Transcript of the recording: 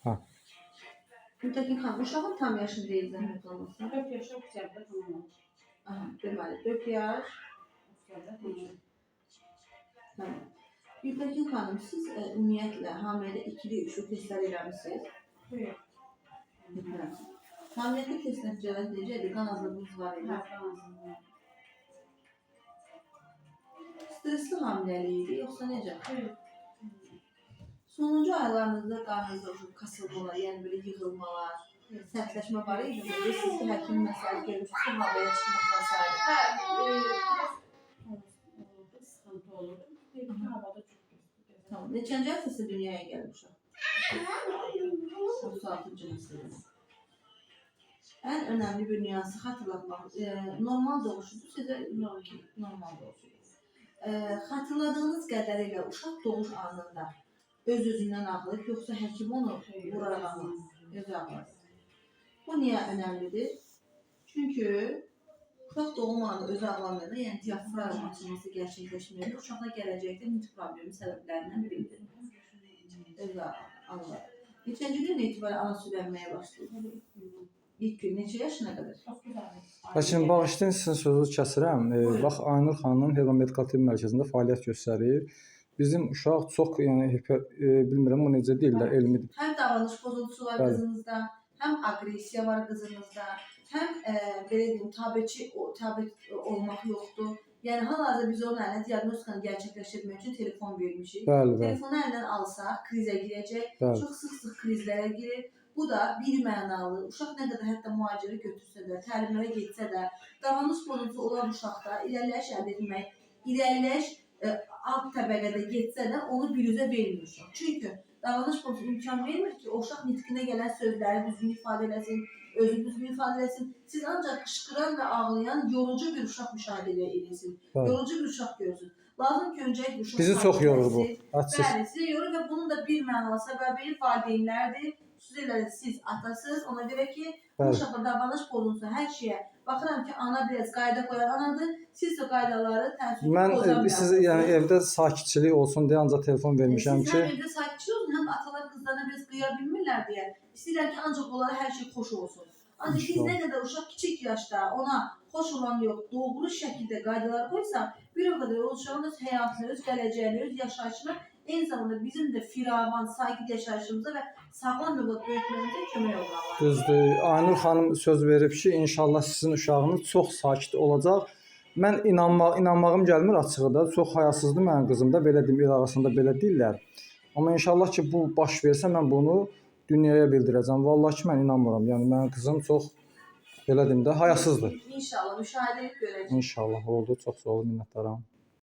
Ha. Mütəkin xanım, uşağın tam yaşını deyil zəhmət olmasa. 4 yaşı oktyabr tamam. Aha, deməli 4 yaş. Tamam. Mütəkin xanım, siz ümumiyyətlə hamilədə ikili, üçlü testlər eləmişsiniz? Yox. Hamilədə test nəticələri necədir? Qan azlığınız var idi? Hə, qan azlığı var. Stresli hamiləlik idi, yoxsa necə? Yox. Sonuncu aylarınızda qarnınızda kasılmalar, yəni belə yığılmalar, sərtləşmə var idi. Bilirsiniz ki, həkim məsələ görmüşsünüz ki, havaya çıxmaq məsələ. Hə, sıxıntı olurdu. Havada çox gözlü. Tamam. Neçənci həftəsi dünyaya gəlib uşaq? 36-cı həftədə. Ən önəmli bir nüansı xatırlatmaq. Normal doğuşudur, sizə normal doğuşudur. Xatırladığınız qədərilə uşaq doğuş anında öz-özündən ağlayıb, yoxsa həkim onu vuraraq ağlayıb? Öz ağlayıb. Bu niyə önəmlidir? Çünki uşaq doğum anında öz ağlamayanda, yəni diafraqm açılması gerçəkləşməyəndə uşaqda gələcəkdə nitq problemi səbəblərindən biridir. Öz ağlayıb. Neçənci gün etibarən ana sülənməyə başlayıb? İlk gün neçə yaşına qədər? Lakin bağışlayın, sizin sözünüzü kəsirəm. Bax, Aynur xanım Herbamedikal Tibb Mərkəzində fəaliyyət göstərir. Bizim uşaq çox, yəni bilmirəm o necə deyirlər, elmi. Həm davranış pozuntusu var qızınızda, həm aqressiya var qızınızda, həm belə deyim, tabiçi olmaq yoxdur. Yəni hal-hazırda biz onun əlinə diaqnostikanı gerçəkləşdirmək üçün telefon vermişik. Telefonu əlindən alsaq, krizə girəcək, çox sıx-sıx krizlərə girir. Bu da birmənalı, uşaq nə qədər hətta müalicəyə götürsə də, təlimlərə getsə də, davranış pozuntusu olan uşaqda irəliləyiş əldə etmək, irəliləyiş alt təbəqədə getsə də onu biruzə vermir uşaq. Çünki davranış pozuntusu imkan vermir ki, o uşaq nitqinə gələn sözləri düzgün ifadə eləsin, özünü düzgün ifadə eləsin. Siz ancaq qışqıran və ağlayan yorucu bir uşaq müşahidə edirsiniz. Yorucu bir uşaq görürsünüz. Lazım ki, öncəlik uşaq bizi çox yorur bu. Bəli, sizi yorur və bunun da bir mənalı səbəbi valideynlərdir. Siz atasız, ona görə ki, bu uşaqda davranış pozuntusu hər şeyə baxıram ki, ana biraz qayda qoyan anadır, siz də qaydaları təəssüf mən siz yəni evdə sakitçilik olsun deyə ancaq telefon vermişəm ki. Siz həm evdə sakitçilik olsun, həm atalar qızlarına biraz qıya bilmirlər deyə. İstəyirlər ki, ancaq onlara hər şey xoş olsun. Ancaq biz nə qədər uşaq kiçik yaşda ona xoş olan yox, doğru şəkildə qaydalar qoysaq, bir o qədər o uşağın öz həyatını, öz gələcəyini, öz yaşayışına, eyni zamanda bizim də firavan, sakit yaşayışımıza və sağlam övlad böyütməyimizə kömək olmalı. Düzdür. Aynur xanım söz verib ki, inşallah sizin uşağınız çox sakit olacaq. Mən inanmağım gəlmir açığı da. Çox hayasızdır mənim qızım da, belə deyim, el arasında belə deyirlər. Amma inşallah ki, bu baş versə mən bunu dünyaya bildirəcəm. Vallahi ki, mən inanmıram. Yəni mənim qızım çox, belə deyim də, hayasızdır. İnşallah, müşahidə edib görəcəyik. İnşallah oldu. Çox sağ olun, minnətdaram.